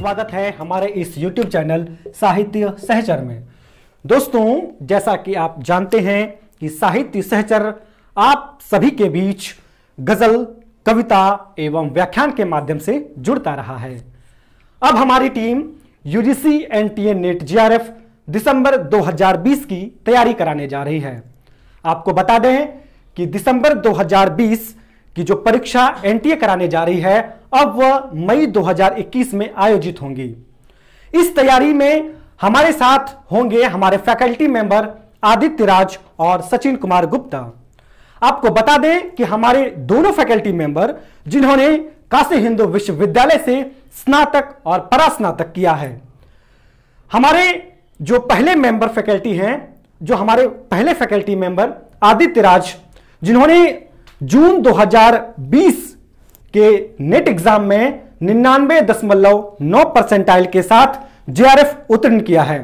स्वागत है हमारे इस YouTube चैनल साहित्य सहचर में। दोस्तों, जैसा कि आप जानते हैं कि साहित्य सहचर आप सभी के बीच गजल, कविता एवं व्याख्यान के माध्यम से जुड़ता रहा है। अब हमारी team UGC NTA NET JRF दिसंबर 2020 की तैयारी कराने जा रही है। आपको बता दें कि दिसंबर 2020 की जो परीक्षा एनटीए कराने जा रही है अब वह मई 2021 में आयोजित होंगी। इस तैयारी में हमारे साथ होंगे हमारे फैकल्टी मेंबर आदित्य राज और सचिन कुमार गुप्ता। आपको बता दें कि हमारे दोनों फैकल्टी मेंबर जिन्होंने काशी हिंदू विश्वविद्यालय से स्नातक और परास्नातक किया है। हमारे जो पहले मेंबर फैकल्टी हैं, जो हमारे पहले फैकल्टी मेंबर आदित्य राज, जिन्होंने जून 2020 के नेट एग्जाम में 99.9 परसेंटाइल के साथ जेआरएफ उत्तीर्ण किया है।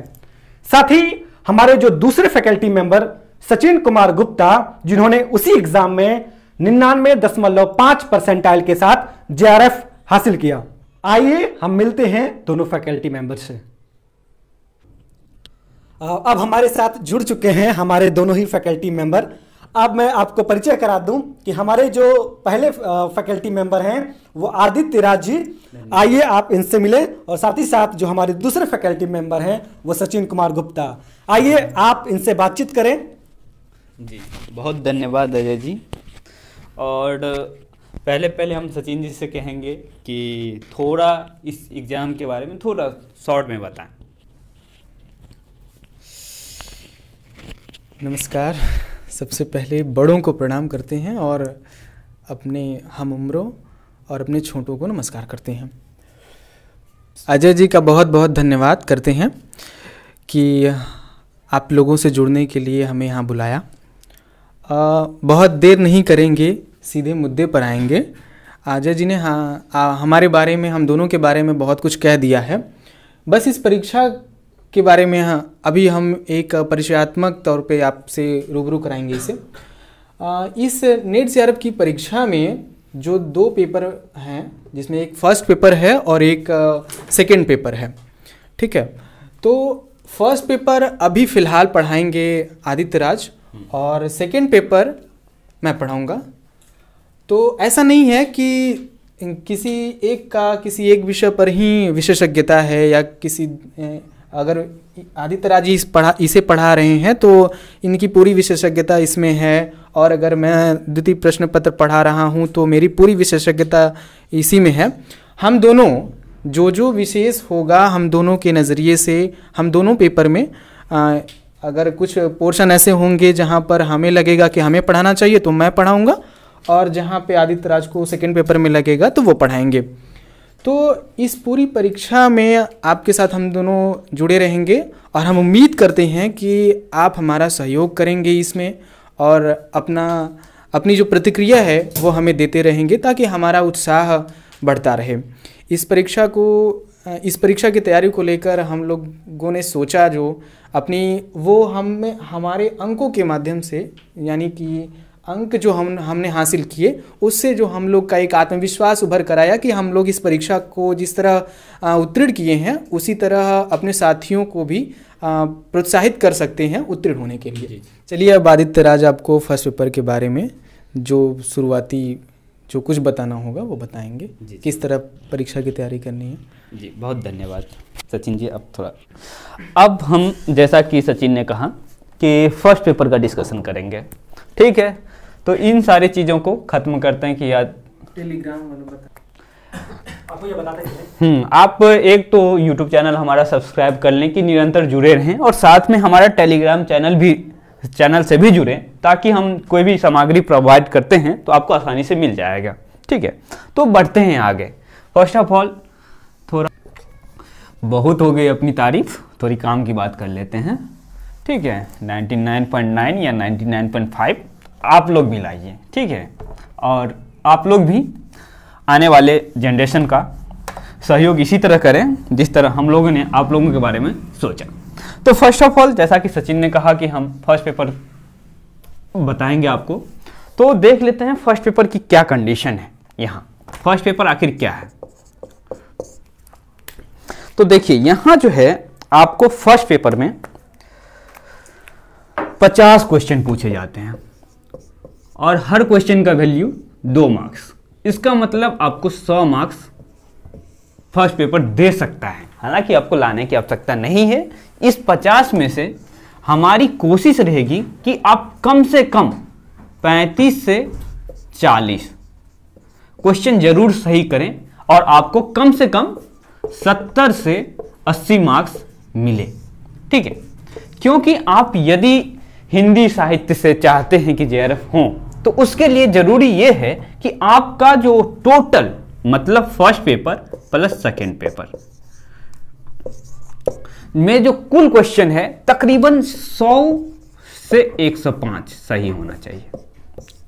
साथ ही हमारे जो दूसरे फैकल्टी मेंबर सचिन कुमार गुप्ता, जिन्होंने उसी एग्जाम में 99.5 परसेंटाइल के साथ जेआरएफ हासिल किया। आइए हम मिलते हैं दोनों फैकल्टी मेंबर से। अब हमारे साथ जुड़ चुके हैं हमारे दोनों ही फैकल्टी मेंबर। अब मैं आपको परिचय करा दूं कि हमारे जो पहले फैकल्टी मेंबर हैं वो आदित्य राज जी। आइए आप इनसे मिलें। और साथ ही साथ जो हमारे दूसरे फैकल्टी मेंबर हैं वो सचिन कुमार गुप्ता। आइए आप इनसे बातचीत करें। जी, बहुत धन्यवाद अजय जी। और पहले हम सचिन जी से कहेंगे कि थोड़ा इस एग्ज़ाम के बारे में थोड़ा शॉर्ट में बताएं। नमस्कार। सबसे पहले बड़ों को प्रणाम करते हैं और अपने हम उम्रों और अपने छोटों को नमस्कार करते हैं। अजय जी का बहुत बहुत धन्यवाद करते हैं कि आप लोगों से जुड़ने के लिए हमें यहाँ बुलाया। बहुत देर नहीं करेंगे, सीधे मुद्दे पर आएंगे। अजय जी ने हमारे बारे में, हम दोनों के बारे में बहुत कुछ कह दिया है। बस इस परीक्षा के बारे में अभी हम एक परिचयात्मक तौर पे आपसे रूबरू कराएंगे इसे। इस नेट जेआरएफ की परीक्षा में जो दो पेपर हैं, जिसमें एक फर्स्ट पेपर है और एक सेकंड पेपर है, ठीक है। तो फर्स्ट पेपर अभी फ़िलहाल पढ़ाएंगे आदित्य राज और सेकंड पेपर मैं पढ़ाऊंगा। तो ऐसा नहीं है कि किसी एक विषय पर ही विशेषज्ञता है या किसी अगर आदित्य राज जी इसे पढ़ा रहे हैं तो इनकी पूरी विशेषज्ञता इसमें है, और अगर मैं द्वितीय प्रश्न पत्र पढ़ा रहा हूं तो मेरी पूरी विशेषज्ञता इसी में है। हम दोनों जो विशेष होगा, हम दोनों के नज़रिए से हम दोनों पेपर में अगर कुछ पोर्शन ऐसे होंगे जहां पर हमें लगेगा कि हमें पढ़ाना चाहिए तो मैं पढ़ाऊँगा, और जहाँ पे आदित्य राज को सेकेंड पेपर में लगेगा तो वो पढ़ाएंगे। तो इस पूरी परीक्षा में आपके साथ हम दोनों जुड़े रहेंगे और हम उम्मीद करते हैं कि आप हमारा सहयोग करेंगे इसमें, और अपनी जो प्रतिक्रिया है वो हमें देते रहेंगे ताकि हमारा उत्साह बढ़ता रहे। इस परीक्षा की तैयारी को लेकर हम लोगों ने सोचा जो हमारे अंकों के माध्यम से, यानी कि अंक जो हमने हासिल किए उससे जो हम लोग का एक आत्मविश्वास उभर कर आया कि हम लोग इस परीक्षा को जिस तरह उत्तीर्ण किए हैं उसी तरह अपने साथियों को भी प्रोत्साहित कर सकते हैं उत्तीर्ण होने के लिए। चलिए अब आदित्य राज आपको फर्स्ट पेपर के बारे में जो शुरुआती जो कुछ बताना होगा वो बताएंगे, किस तरह परीक्षा की तैयारी करनी है। जी, बहुत धन्यवाद सचिन जी। अब हम, जैसा कि सचिन ने कहा कि फर्स्ट पेपर का डिस्कशन करेंगे, ठीक है। तो इन सारी चीज़ों को ख़त्म करते हैं कि याद टेलीग्राम आपको ये बताते हैं। आप एक तो यूट्यूब चैनल हमारा सब्सक्राइब कर लें कि निरंतर जुड़े रहें, और साथ में हमारा टेलीग्राम चैनल से भी जुड़ें ताकि हम कोई भी सामग्री प्रोवाइड करते हैं तो आपको आसानी से मिल जाएगा, ठीक है। तो बढ़ते हैं आगे। फर्स्ट ऑफ ऑल, थोड़ा बहुत हो गई अपनी तारीफ, थोड़ी काम की बात कर लेते हैं, ठीक है। 99.9 या 99.5 आप लोग भी लाइए, ठीक है। और आप लोग भी आने वाले जनरेशन का सहयोग इसी तरह करें जिस तरह हम लोगों ने आप लोगों के बारे में सोचा। तो फर्स्ट ऑफ ऑल, जैसा कि सचिन ने कहा कि हम फर्स्ट पेपर बताएंगे आपको, तो देख लेते हैं फर्स्ट पेपर की क्या कंडीशन है। यहाँ फर्स्ट पेपर आखिर क्या है। तो देखिए यहां जो है आपको फर्स्ट पेपर में 50 क्वेश्चन पूछे जाते हैं और हर क्वेश्चन का वैल्यू 2 मार्क्स। इसका मतलब आपको 100 मार्क्स फर्स्ट पेपर दे सकता है। हालांकि आपको लाने की आवश्यकता नहीं है। इस 50 में से हमारी कोशिश रहेगी कि आप कम से कम 35 से 40 क्वेश्चन जरूर सही करें और आपको कम से कम 70 से 80 मार्क्स मिले। ठीक है, क्योंकि आप यदि हिंदी साहित्य से चाहते हैं कि जेआरएफ हो तो उसके लिए जरूरी यह है कि आपका जो टोटल मतलब first paper plus second paper में जो कुल क्वेश्चन है तकरीबन 100 से 105 सही होना चाहिए।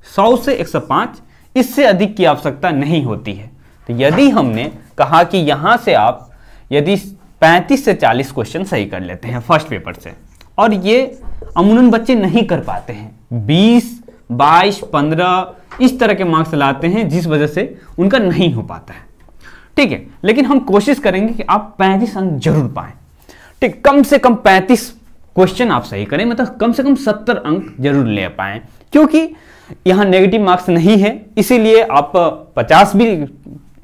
100 से 105, इससे अधिक की आवश्यकता नहीं होती है। तो यदि हमने कहा कि यहां से आप यदि 35 से 40 क्वेश्चन सही कर लेते हैं फर्स्ट पेपर से, और ये अमूमन बच्चे नहीं कर पाते हैं, 20, 22, 15 इस तरह के मार्क्स लाते हैं जिस वजह से उनका नहीं हो पाता है। ठीक है, लेकिन हम कोशिश करेंगे कि आप 35 अंक जरूर पाएं। ठीक, कम से कम 35 क्वेश्चन आप सही करें, मतलब कम से कम 70 अंक जरूर ले पाएं, क्योंकि यहां नेगेटिव मार्क्स नहीं है, इसीलिए आप 50 भी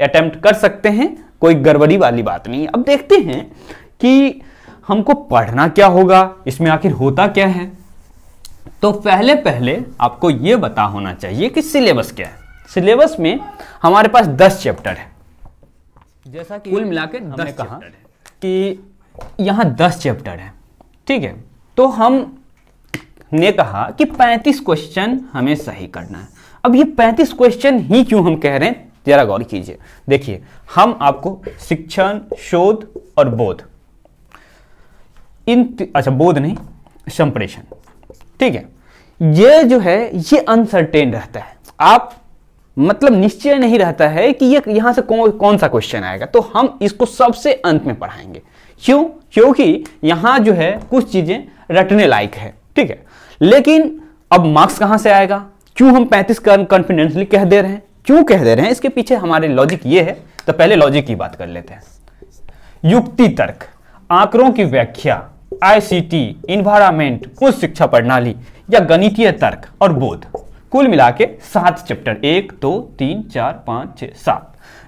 अटेम्प्ट कर सकते हैं, कोई गड़बड़ी वाली बात नहीं है। अब देखते हैं कि हमको पढ़ना क्या होगा, इसमें आखिर होता क्या है। तो पहले आपको यह बता होना चाहिए कि सिलेबस क्या है। सिलेबस में हमारे पास 10 चैप्टर है, जैसा कि कुल मिलाकर हमने कहा कि यहां 10 चैप्टर है। ठीक है, तो हमने कहा कि 35 क्वेश्चन हमें सही करना है। अब ये 35 क्वेश्चन ही क्यों हम कह रहे हैं, जरा गौर कीजिए। देखिए, हम आपको शिक्षण, शोध और बोध, अच्छा बोध नहीं, संप्रेषण, ठीक है, ये जो है ये अनसर्टेन रहता है। आप मतलब निश्चय नहीं रहता है कि ये यहां से कौन सा क्वेश्चन आएगा, तो हम इसको सबसे अंत में पढ़ाएंगे। क्यों? क्योंकि यहां जो है कुछ चीजें रटने लायक है। ठीक है, लेकिन अब मार्क्स कहां से आएगा? क्यों हम 35 कॉन्फिडेंसली कह दे रहे हैं? क्यों कह दे रहे हैं, इसके पीछे हमारे लॉजिक ये है। तो पहले लॉजिक की बात कर लेते हैं। युक्ति तर्क, आंकड़ों की व्याख्या, आईसीटी, इन्वायरमेंट, उच्च शिक्षा प्रणाली या गणितीय तर्क और बोध, कुल मिला के 7 चैप्टर, 1, 2, 3, 4, 5, 6,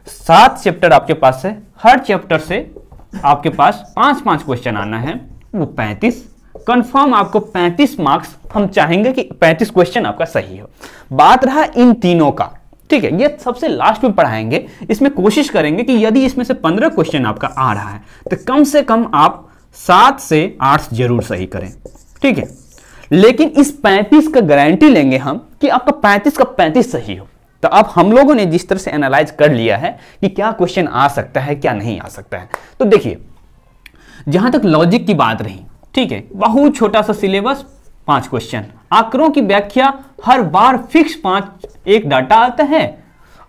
7 चैप्टर आपके पास है। हर चैप्टर से आपके पास 5-5 क्वेश्चन आना है, वो 35 कंफर्म। आपको 35 मार्क्स हम चाहेंगे कि 35 क्वेश्चन आपका सही हो। बात रहा इन तीनों का, ठीक है, ये सबसे लास्ट में पढ़ाएंगे। इसमें कोशिश करेंगे कि यदि इसमें से 15 क्वेश्चन आपका आ रहा है तो कम से कम आप 7 से 8 जरूर सही करें। ठीक है, लेकिन इस 35 का गारंटी लेंगे हम कि आपका 35 का 35 सही हो। तो अब हम लोगों ने जिस तरह से एनालाइज कर लिया है कि क्या क्वेश्चन आ सकता है, क्या नहीं आ सकता है। तो देखिए, जहां तक लॉजिक की बात रही, ठीक है, बहुत छोटा सा सिलेबस, 5 क्वेश्चन, आंकड़ों की व्याख्या हर बार फिक्स 5 एक डाटा आता है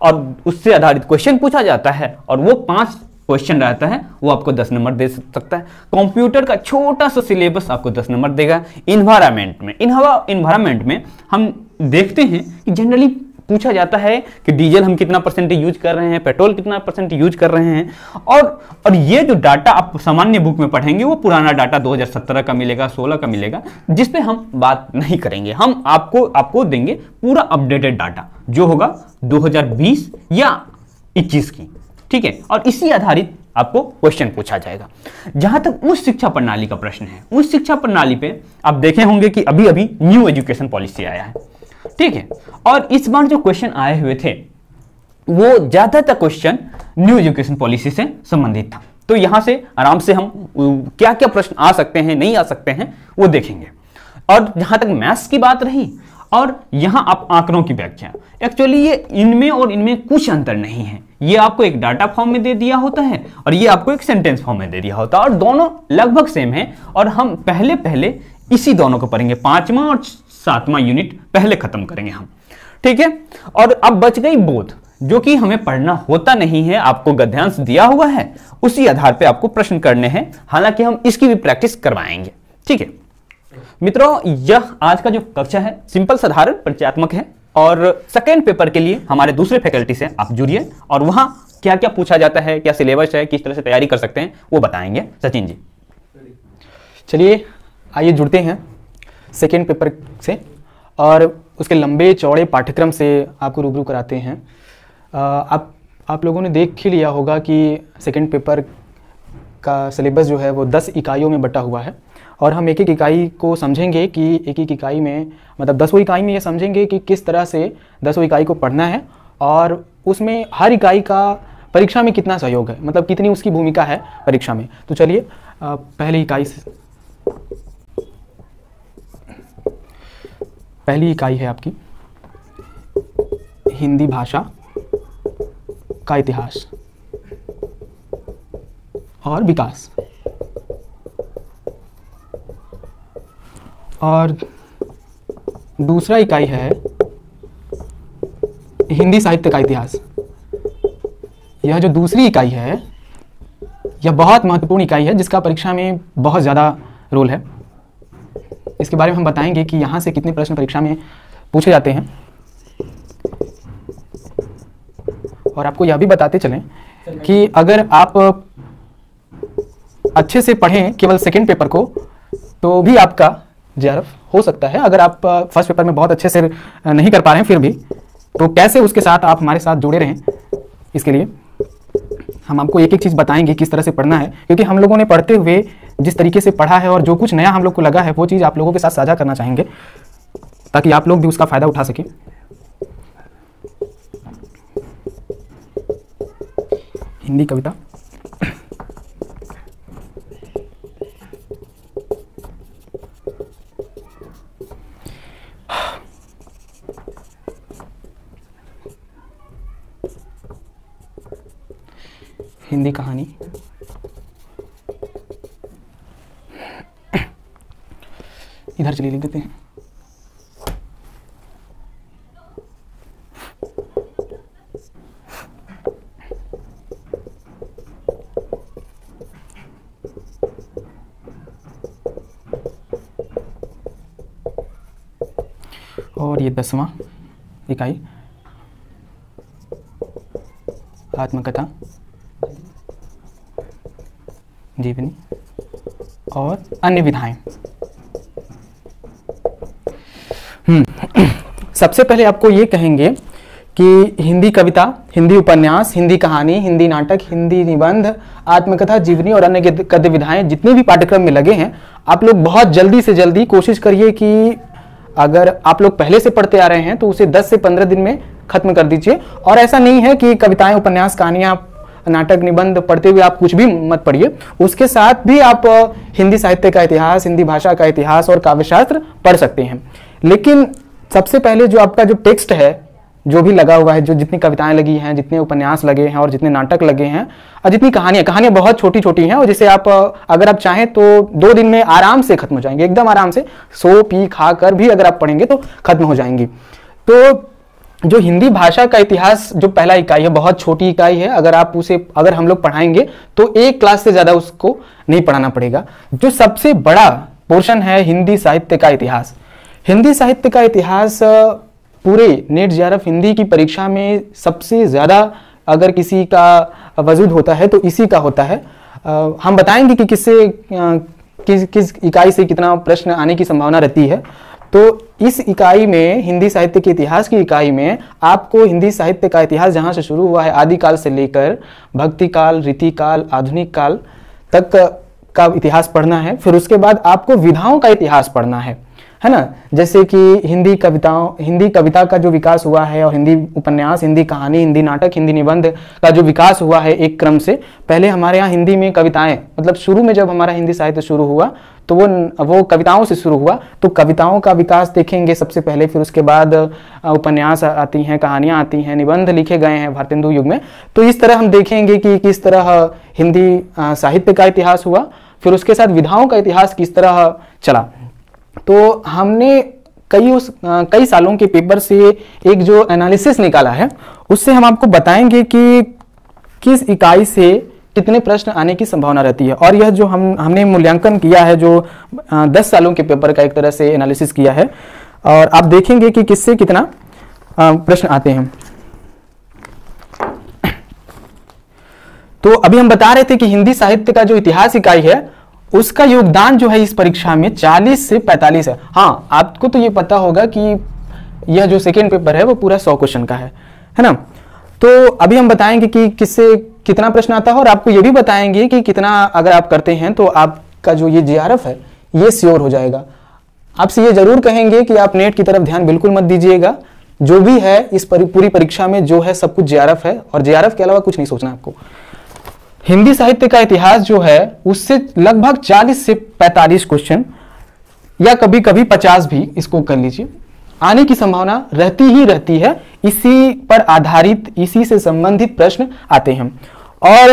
और उससे आधारित क्वेश्चन पूछा जाता है और वो 5 क्वेश्चन रहता है, वो आपको 10 नंबर दे सकता है। कंप्यूटर का छोटा सा सिलेबस आपको 10 नंबर देगा। इन्वायरमेंट में हम देखते हैं कि जनरली पूछा जाता है कि डीजल हम कितना परसेंटेज यूज कर रहे हैं, पेट्रोल कितना परसेंटेज यूज कर रहे हैं, और ये जो डाटा आप सामान्य बुक में पढ़ेंगे वो पुराना डाटा 2017 का मिलेगा, 16 का मिलेगा, जिस पे हम बात नहीं करेंगे। हम आपको देंगे पूरा अपडेटेड डाटा जो होगा 2020 या 21 की। ठीक है, और इसी आधारित आपको क्वेश्चन पूछा जाएगा। जहां तक उच्च शिक्षा प्रणाली का प्रश्न है, उच्च शिक्षा प्रणाली पे आप देखे होंगे कि अभी अभी न्यू एजुकेशन पॉलिसी आया है। ठीक है, और इस बार जो क्वेश्चन आए हुए थे वो ज्यादातर क्वेश्चन न्यू एजुकेशन पॉलिसी से संबंधित था। तो यहां से आराम से हम क्या क्या प्रश्न आ सकते हैं, नहीं आ सकते हैं, वो देखेंगे। और जहां तक मैथ्स की बात रही, और यहां आप आंकड़ों की व्याख्या, एक्चुअली ये इनमें और इनमें कुछ अंतर नहीं है। ये आपको एक डाटा फॉर्म में दे दिया होता है और ये आपको एक सेंटेंस फॉर्म में दे दिया होता है, और दोनों लगभग सेम है। और हम पहले इसी दोनों को पढ़ेंगे, 5वां और 7वां यूनिट पहले खत्म करेंगे हम। ठीक है, और अब बच गई बोध, जो कि हमें पढ़ना होता नहीं है, आपको गद्यांश दिया हुआ है, उसी आधार पे आपको प्रश्न करने हैं। हालांकि हम इसकी भी प्रैक्टिस करवाएंगे। ठीक है मित्रों, यह आज का जो कक्षा है सिंपल साधारण परिचयात्मक है। और सेकेंड पेपर के लिए हमारे दूसरे फैकल्टी से आप जुड़िए और वहां क्या क्या पूछा जाता है, क्या सिलेबस है, किस तरह से तैयारी कर सकते हैं, वो बताएंगे सचिन जी। चलिए आइए जुड़ते हैं सेकेंड पेपर से और उसके लंबे चौड़े पाठ्यक्रम से आपको रूबरू कराते हैं। आप लोगों ने देख ही लिया होगा कि सेकेंड पेपर का सिलेबस जो है वो 10 इकाइयों में बटा हुआ है और हम एक एक इकाई को समझेंगे कि एक एक इकाई में मतलब 10वीं इकाई में ये समझेंगे कि किस तरह से 10वीं इकाई को पढ़ना है और उसमें हर इकाई का परीक्षा में कितना सहयोग है, मतलब कितनी उसकी भूमिका है परीक्षा में। तो चलिए पहली इकाई है आपकी हिंदी भाषा का इतिहास और विकास। और दूसरा इकाई है हिंदी साहित्य का इतिहास। यह जो दूसरी इकाई है यह बहुत महत्वपूर्ण इकाई है जिसका परीक्षा में बहुत ज़्यादा रोल है। इसके बारे में हम बताएंगे कि यहाँ से कितने प्रश्न परीक्षा में पूछे जाते हैं और आपको यह भी बताते चलें कि अगर आप अच्छे से पढ़ें केवल सेकेंड पेपर को तो भी आपका जेआरएफ हो सकता है। अगर आप फर्स्ट पेपर में बहुत अच्छे से नहीं कर पा रहे हैं फिर भी, तो कैसे उसके साथ आप हमारे साथ जुड़े रहें, इसके लिए हम आपको एक एक चीज़ बताएंगे किस तरह से पढ़ना है, क्योंकि हम लोगों ने पढ़ते हुए जिस तरीके से पढ़ा है और जो कुछ नया हम लोग को लगा है वो चीज़ आप लोगों के साथ साझा करना चाहेंगे ताकि आप लोग भी उसका फ़ायदा उठा सकें। हिंदी कविता। हिंदी कहानी। इधर चलिए लिख देते हैं। और ये 10वां इकाई आत्मकथा, जीवनी और अन्य विधाएं। सबसे पहले आपको ये कहेंगे कि हिंदी कविता, हिंदी उपन्यास, हिंदी कहानी, हिंदी नाटक, हिंदी निबंध, आत्मकथा, जीवनी और अन्य गद्य विधाएं जितने भी पाठ्यक्रम में लगे हैं, आप लोग बहुत जल्दी से जल्दी कोशिश करिए कि अगर आप लोग पहले से पढ़ते आ रहे हैं तो उसे 10 से 15 दिन में खत्म कर दीजिए। और ऐसा नहीं है कि कविताएं, उपन्यास, कहानियां, नाटक, निबंध पढ़ते हुए आप कुछ भी मत पढ़िए, उसके साथ भी आप हिंदी साहित्य का इतिहास, हिंदी भाषा का इतिहास और काव्यशास्त्र पढ़ सकते हैं। लेकिन सबसे पहले जो आपका जो टेक्स्ट है, जो भी लगा हुआ है, जो जितनी कविताएं लगी हैं, जितने उपन्यास लगे हैं और जितने नाटक लगे हैं और जितनी कहानियां बहुत छोटी छोटी हैं और जिसे आप अगर आप चाहें तो 2 दिन में आराम से खत्म हो जाएंगे, एकदम आराम से सो पी खा कर भी अगर आप पढ़ेंगे तो खत्म हो जाएंगी। तो जो हिंदी भाषा का इतिहास जो पहला इकाई है, बहुत छोटी इकाई है, अगर हम लोग पढ़ाएंगे तो 1 क्लास से ज़्यादा उसको नहीं पढ़ाना पड़ेगा। जो सबसे बड़ा पोर्शन है हिंदी साहित्य का इतिहास। हिंदी साहित्य का इतिहास पूरे नेट जेआरएफ हिंदी की परीक्षा में सबसे ज़्यादा अगर किसी का वजूद होता है तो इसी का होता है। हम बताएंगे कि किस इकाई से कितना प्रश्न आने की संभावना रहती है। तो इस इकाई में, हिंदी साहित्य के इतिहास की इकाई में, आपको हिंदी साहित्य का इतिहास जहाँ से शुरू हुआ है आदिकाल से लेकर भक्ति काल, रीति काल, आधुनिक काल तक का इतिहास पढ़ना है। फिर उसके बाद आपको विधाओं का इतिहास पढ़ना है ना। जैसे कि हिंदी कविता का जो विकास हुआ है और हिंदी उपन्यास, हिंदी कहानी, हिंदी नाटक, हिंदी निबंध का जो विकास हुआ है एक क्रम से। पहले हमारे यहाँ हिंदी में कविताएं, मतलब शुरू में जब हमारा हिंदी साहित्य शुरू हुआ तो वो कविताओं से शुरू हुआ, तो कविताओं का विकास देखेंगे सबसे पहले। फिर उसके बाद उपन्यास आती हैं, कहानियाँ आती हैं, निबंध लिखे गए हैं भारतेंदु युग में। तो इस तरह हम देखेंगे कि किस तरह हिंदी साहित्य का इतिहास हुआ, फिर उसके साथ विधाओं का इतिहास किस तरह चला। तो हमने कई सालों के पेपर से एक जो एनालिसिस निकाला है उससे हम आपको बताएंगे कि किस इकाई से कितने प्रश्न आने की संभावना रहती है। और यह जो हमने मूल्यांकन किया है, जो 10 सालों के पेपर का एक तरह से एनालिसिस किया है, और आप देखेंगे कि किससे कितना प्रश्न आते हैं। तो अभी हम बता रहे थे कि हिंदी साहित्य का जो इतिहास इकाई है उसका योगदान जो है इस परीक्षा में 40 से 45 है। हाँ, आपको तो ये पता होगा कि यह जो सेकेंड पेपर है वो पूरा 100 क्वेश्चन का है ना। तो अभी हम बताएंगे कि किससे कितना प्रश्न आता है और आपको ये भी बताएंगे कि कितना अगर आप करते हैं तो आपका जो ये JRF है ये श्योर हो जाएगा। आपसे ये जरूर कहेंगे कि आप नेट की तरफ ध्यान बिल्कुल मत दीजिएगा। जो भी है इस पूरी परीक्षा में जो है सब कुछ JRF है और JRF के अलावा कुछ नहीं सोचना आपको। हिंदी साहित्य का इतिहास जो है उससे लगभग 40 से 45 क्वेश्चन या कभी कभी 50 भी इसको कर लीजिए आने की संभावना रहती ही रहती है। इसी पर आधारित इसी से संबंधित प्रश्न आते हैं। और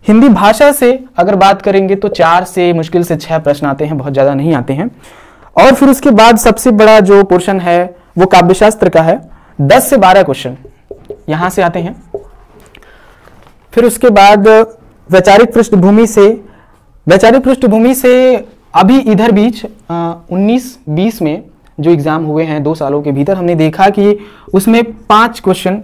हिंदी भाषा से अगर बात करेंगे तो 4 से मुश्किल से 6 प्रश्न आते हैं, बहुत ज़्यादा नहीं आते हैं। और फिर उसके बाद सबसे बड़ा जो पोर्शन है वो काव्यशास्त्र का है, 10 से 12 क्वेश्चन यहाँ से आते हैं। फिर उसके बाद वैचारिक पृष्ठभूमि से अभी इधर बीच 19-20 में जो एग्जाम हुए हैं 2 सालों के भीतर, हमने देखा कि उसमें 5 क्वेश्चन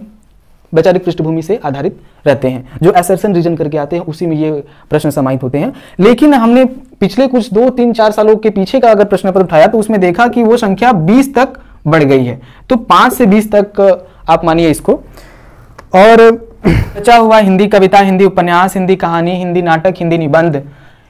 वैचारिक पृष्ठभूमि से आधारित रहते हैं। जो असर्शन रीजन करके आते हैं उसी में ये प्रश्न समाहित होते हैं। लेकिन हमने पिछले कुछ 2-3-4 सालों के पीछे का अगर प्रश्न पत्र उठाया तो उसमें देखा कि वो संख्या 20 तक बढ़ गई है। तो 5 से 20 तक आप मानिए इसको। और बचा हुआ हिंदी कविता, हिंदी उपन्यास, हिंदी कहानी, हिंदी नाटक, हिंदी निबंध,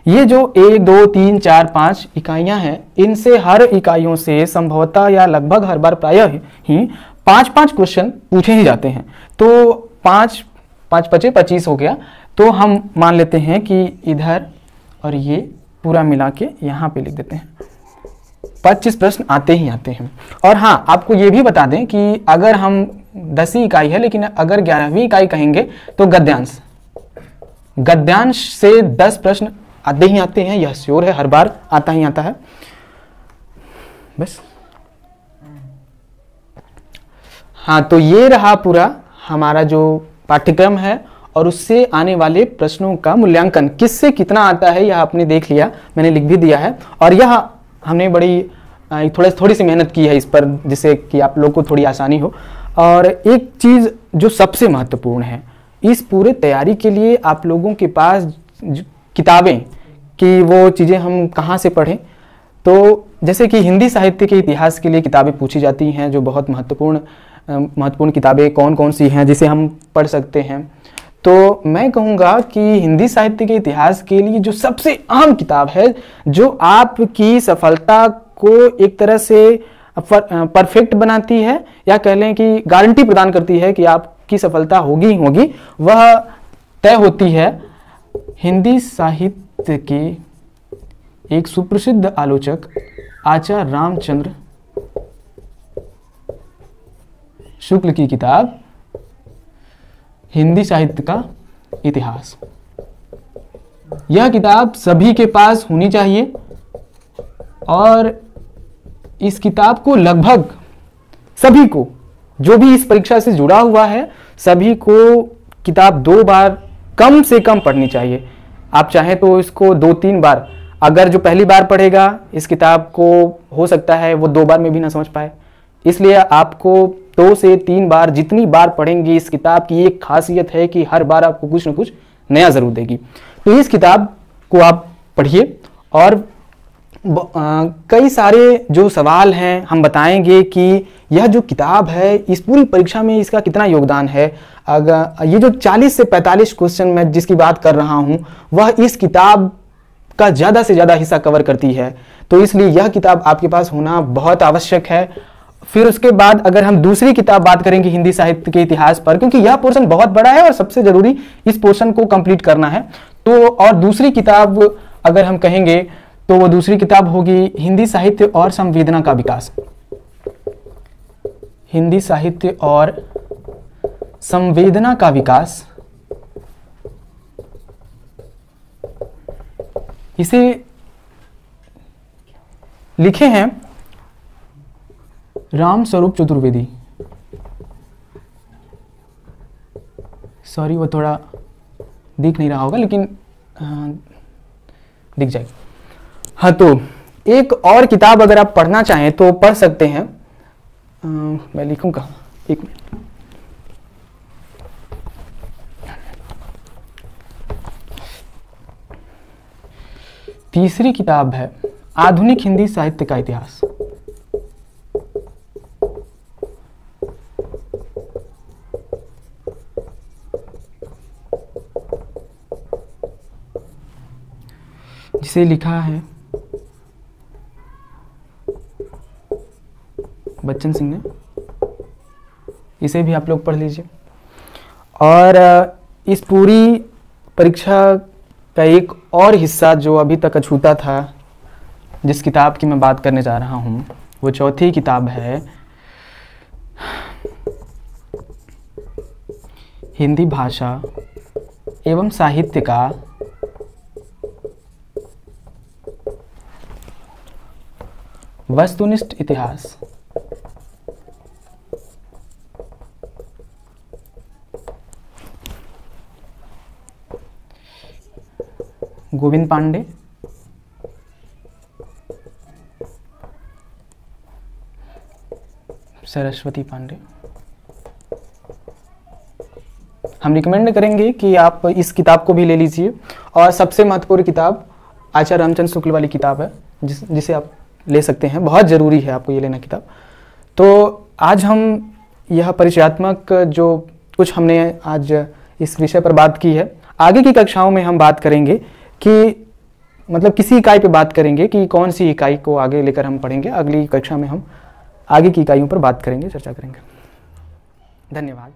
ये जो 1, 2, 3, 4, 5 इकाइयां हैं, इनसे हर इकाइयों से संभवतः या लगभग हर बार प्रायः ही 5-5 क्वेश्चन पूछे ही जाते हैं। तो 5 5 25 हो गया। तो हम मान लेते हैं कि इधर और ये पूरा मिला के यहाँ पे लिख देते हैं, 25 प्रश्न आते ही आते हैं। और हाँ, आपको ये भी बता दें कि अगर हम 10वीं इकाई है लेकिन अगर 11वीं इकाई कहेंगे तो गद्यांश से 10 प्रश्न आते ही आते हैं, यह श्योर है, हर बार आता ही आता है। बस हाँ, तो ये रहा पूरा हमारा जो पाठ्यक्रम है और उससे आने वाले प्रश्नों का मूल्यांकन किससे कितना आता है यह आपने देख लिया, मैंने लिख भी दिया है। और यह हमने थोड़ी सी मेहनत की है इस पर, जिससे कि आप लोग को थोड़ी आसानी हो। और एक चीज़ जो सबसे महत्वपूर्ण है इस पूरे तैयारी के लिए, आप लोगों के पास किताबें कि वो चीज़ें हम कहाँ से पढ़ें। तो जैसे कि हिंदी साहित्य के इतिहास के लिए किताबें पूछी जाती हैं, जो बहुत महत्वपूर्ण किताबें कौन कौन सी हैं जिसे हम पढ़ सकते हैं। तो मैं कहूँगा कि हिंदी साहित्य के इतिहास के लिए जो सबसे अहम किताब है, जो आपकी सफलता को एक तरह से परफेक्ट बनाती है या कह लें कि गारंटी प्रदान करती है कि आपकी सफलता होगी ही होगी, वह तय होती है हिंदी साहित्य के एक सुप्रसिद्ध आलोचक आचार्य रामचंद्र शुक्ल की किताब हिंदी साहित्य का इतिहास। यह किताब सभी के पास होनी चाहिए और इस किताब को लगभग सभी को, जो भी इस परीक्षा से जुड़ा हुआ है, सभी को किताब 2 बार कम से कम पढ़नी चाहिए। आप चाहें तो इसको 2-3 बार, अगर जो पहली बार पढ़ेगा इस किताब को हो सकता है वो 2 बार में भी ना समझ पाए, इसलिए आपको 2 से 3 बार, जितनी बार पढ़ेंगे इस किताब की एक खासियत है कि हर बार आपको कुछ न कुछ नया ज़रूर देगी। तो इस किताब को आप पढ़िए और कई सारे जो सवाल हैं हम बताएंगे कि यह जो किताब है इस पूरी परीक्षा में इसका कितना योगदान है। अगर ये जो 40 से 45 क्वेश्चन मैं जिसकी बात कर रहा हूँ वह इस किताब का ज़्यादा से ज़्यादा हिस्सा कवर करती है, तो इसलिए यह किताब आपके पास होना बहुत आवश्यक है। फिर उसके बाद अगर हम दूसरी किताब बात करेंगे हिंदी साहित्य के इतिहास पर, क्योंकि यह पोर्शन बहुत बड़ा है और सबसे जरूरी इस पोर्शन को कंप्लीट करना है, तो और दूसरी किताब अगर हम कहेंगे तो वो दूसरी किताब होगी हिंदी साहित्य और संवेदना का विकास। हिंदी साहित्य और संवेदना का विकास, इसे लिखे हैं राम स्वरूप चतुर्वेदी। सॉरी, वो थोड़ा दिख नहीं रहा होगा लेकिन दिख जाएगा। हाँ, तो एक और किताब अगर आप पढ़ना चाहें तो पढ़ सकते हैं। मैं लिखूँ कहाँ? एक मिनट। तीसरी किताब है आधुनिक हिंदी साहित्य का इतिहास। जिसे लिखा है बच्चन सिंह ने। इसे भी आप लोग पढ़ लीजिए। और इस पूरी परीक्षा का एक और हिस्सा जो अभी तक अछूता था, जिस किताब की मैं बात करने जा रहा हूँ, वो चौथी किताब है हिंदी भाषा एवं साहित्य का वस्तुनिष्ठ इतिहास। गोविंद पांडे, सरस्वती पांडे। हम रिकमेंड करेंगे कि आप इस किताब को भी ले लीजिए। और सबसे महत्वपूर्ण किताब आचार्य रामचंद्र शुक्ल वाली किताब है, जिसे आप ले सकते हैं। बहुत ज़रूरी है आपको ये लेना किताब। तो आज हम यह परिचयात्मक जो कुछ हमने आज इस विषय पर बात की है, आगे की कक्षाओं में हम बात करेंगे कि मतलब किसी इकाई पे बात करेंगे कि कौन सी इकाई को आगे लेकर हम पढ़ेंगे। अगली कक्षा में हम आगे की इकाइयों पर बात करेंगे, चर्चा करेंगे। धन्यवाद।